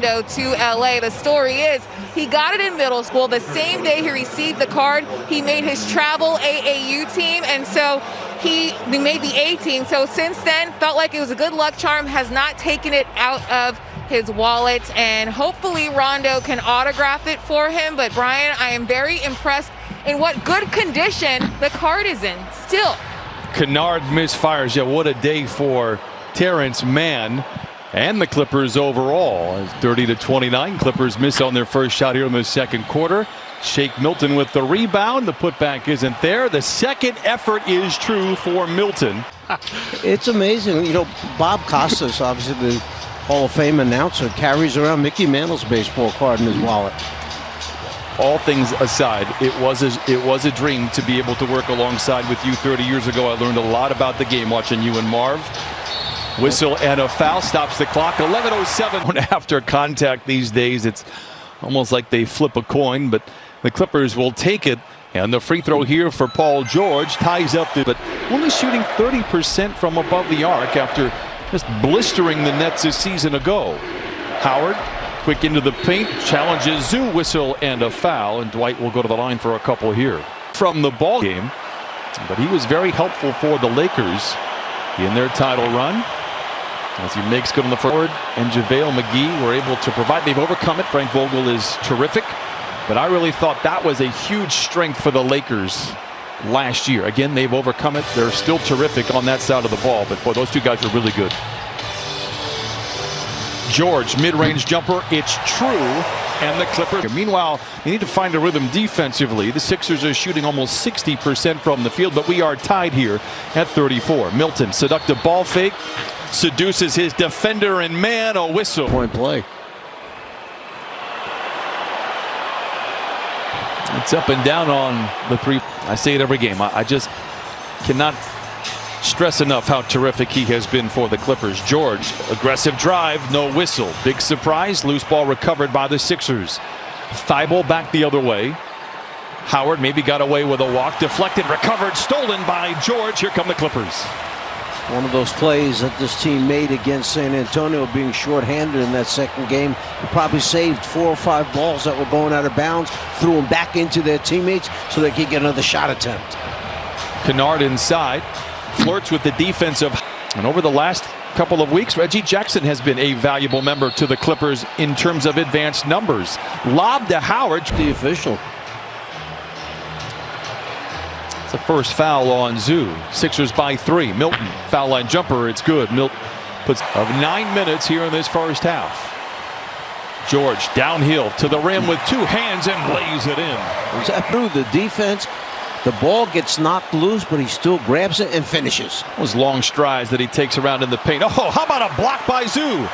to LA. The story is he got it in middle school. The same day he received the card, he made his travel AAU team, and so he made the A team. So since then, felt like it was a good luck charm, has not taken it out of his wallet, and hopefully Rondo can autograph it for him. But Brian, I am very impressed in what good condition the card is in still. Kennard misfires. Yeah, what a day for Terrence Mann and the Clippers overall. 30-29. Clippers miss on their first shot here in the second quarter. Shake Milton with the rebound. The putback isn't there. The second effort is true for Milton. It's amazing. You know, Bob Costas, obviously the Hall of Fame announcer, carries around Mickey Mantle's baseball card in his wallet. All things aside, it was a dream to be able to work alongside with you 30 years ago. I learned a lot about the game watching you and Marv. Whistle and a foul stops the clock. 11:07 after contact these days. It's almost like they flip a coin, but the Clippers will take it. And the free throw here for Paul George ties up but only shooting 30% from above the arc after just blistering the Nets a season ago. Howard, quick into the paint, challenges Zoo. Whistle and a foul, and Dwight will go to the line for a couple here from the ball game. But he was very helpful for the Lakers in their title run as he makes good on the forward, and JaVale McGee were able to provide. They've overcome it. Frank Vogel is terrific, but I really thought that was a huge strength for the Lakers last year. Again, they've overcome it. They're still terrific on that side of the ball, but boy, those two guys are really good. George, mid-range jumper, it's true, and the Clippers. Meanwhile, they need to find a rhythm defensively. The Sixers are shooting almost 60% from the field, but we are tied here at 34. Milton, seductive ball fake, seduces his defender, and man, a whistle. Point play. It's up and down on the three. I say it every game. I just cannot stress enough how terrific he has been for the Clippers. George, aggressive drive, no whistle. Big surprise, loose ball recovered by the Sixers. Thibault back the other way. Howard maybe got away with a walk, deflected, recovered, stolen by George. Here come the Clippers. One of those plays that this team made against San Antonio, being shorthanded in that second game. They probably saved 4 or 5 balls that were going out of bounds, threw them back into their teammates so they could get another shot attempt. Kennard inside, flirts with the defensive. And over the last couple of weeks, Reggie Jackson has been a valuable member to the Clippers in terms of advanced numbers. Lob to Howard. The official. It's the first foul on Zoo. Sixers by 3. Milton, foul line jumper, it's good. Milton puts of 9 minutes here in this first half. George downhill to the rim with 2 hands and lays it in. Is that through the defense? The ball gets knocked loose, but he still grabs it and finishes. Those long strides that he takes around in the paint. Oh, how about a block by Zoo?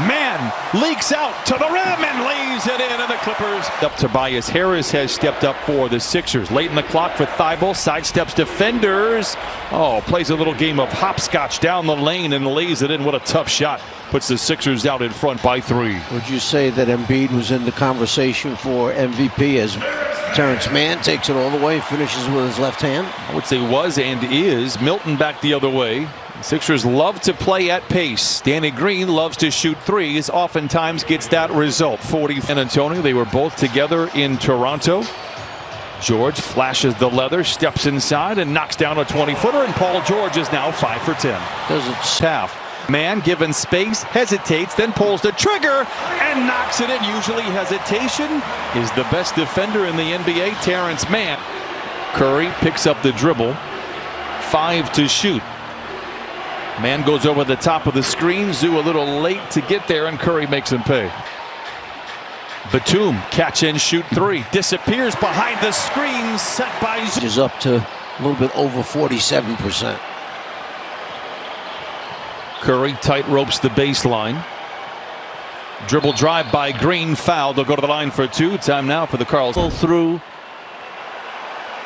Man leaks out to the rim and lays it in, and the Clippers. Up Tobias Harris has stepped up for the Sixers. Late in the clock for Thibault, sidesteps defenders. Oh, plays a little game of hopscotch down the lane and lays it in. What a tough shot. Puts the Sixers out in front by 3. Would you say that Embiid was in the conversation for MVP as Terrence Mann takes it all the way, finishes with his left hand? I would say was and is. Milton back the other way. Sixers love to play at pace. Danny Green loves to shoot threes, oftentimes gets that result. 40 San Antonio, they were both together in Toronto. George flashes the leather, steps inside and knocks down a 20-footer, and Paul George is now 5 for 10. Does it half. Man given space, hesitates, then pulls the trigger and knocks it in. Usually hesitation is the best defender in the NBA, Terrence Mann. Curry picks up the dribble. 5 to shoot. Man goes over the top of the screen. Zoo a little late to get there, and Curry makes him pay. Batum, catch and shoot 3. Disappears behind the screen, set by Zoo. Is up to a little bit over 47%. Curry tight ropes the baseline. Dribble drive by Green, foul. They'll go to the line for 2. Time now for the Carls. Through.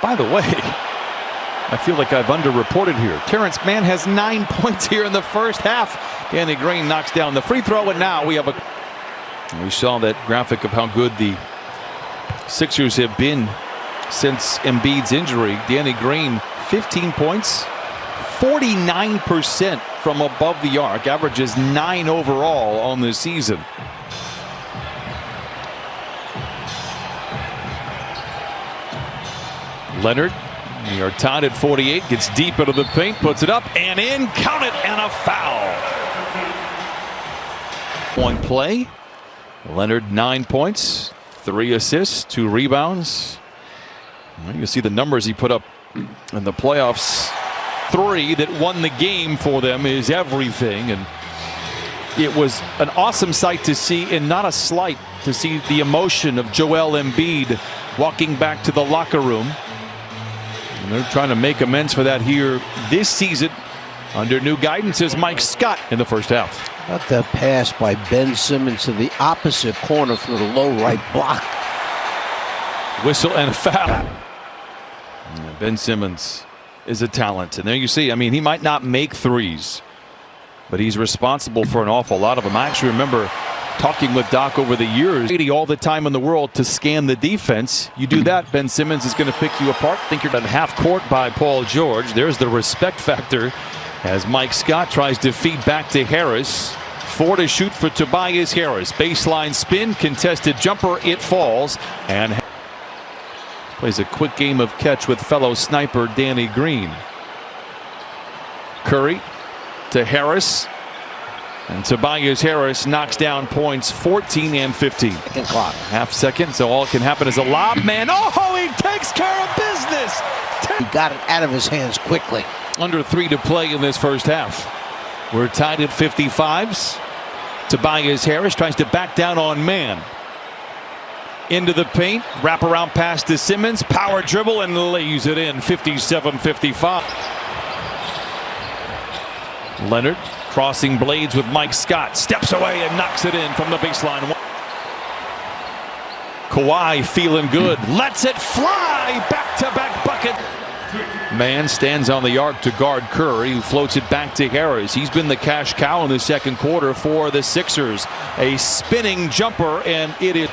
By the way, I feel like I've underreported here. Terrence Mann has 9 points here in the first half. Danny Green knocks down the free throw, and now we have a. We saw that graphic of how good the Sixers have been since Embiid's injury. Danny Green, 15 points, 49% from above the arc, averages 9 overall on the season. Leonard, we are tied at 48, gets deep into the paint, puts it up and in, count it, and a foul. One play. Leonard 9 points, 3 assists, 2 rebounds. Well, you see the numbers he put up in the playoffs. 3 that won the game for them is everything, and it was an awesome sight to see, and not a slight, to see the emotion of Joel Embiid walking back to the locker room. And they're trying to make amends for that here this season under new guidance as Mike Scott in the first half. Got that pass by Ben Simmons to the opposite corner for the low right block. Whistle and a foul. Ben Simmons is a talent, and there you see, I mean, he might not make threes, but he's responsible for an awful lot of them. I actually remember talking with Doc over the years, all the time in the world to scan the defense. You do that, Ben Simmons is going to pick you apart. Think you're done half court by Paul George. There's the respect factor as Mike Scott tries to feed back to Harris. 4 to shoot for Tobias Harris. Baseline spin, contested jumper, it falls, and plays a quick game of catch with fellow sniper Danny Green. Curry to Harris, and Tobias Harris knocks down points 14 and 15. Second clock. Half second, so all can happen is a lob man. Oh, he takes care of business. He got it out of his hands quickly. Under 3 to play in this first half. We're tied at 55s. Tobias Harris tries to back down on man. Into the paint, wraparound pass to Simmons, power dribble, and lays it in. 57-55. Leonard crossing blades with Mike Scott, steps away and knocks it in from the baseline. Kawhi feeling good, lets it fly, back-to-back bucket. Man stands on the arc to guard Curry, who floats it back to Harris. He's been the cash cow in the second quarter for the Sixers. A spinning jumper, and it is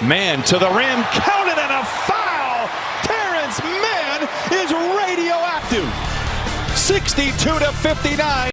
Man to the rim, counted, and a foul. Terrence Mann is radioactive. 62-59.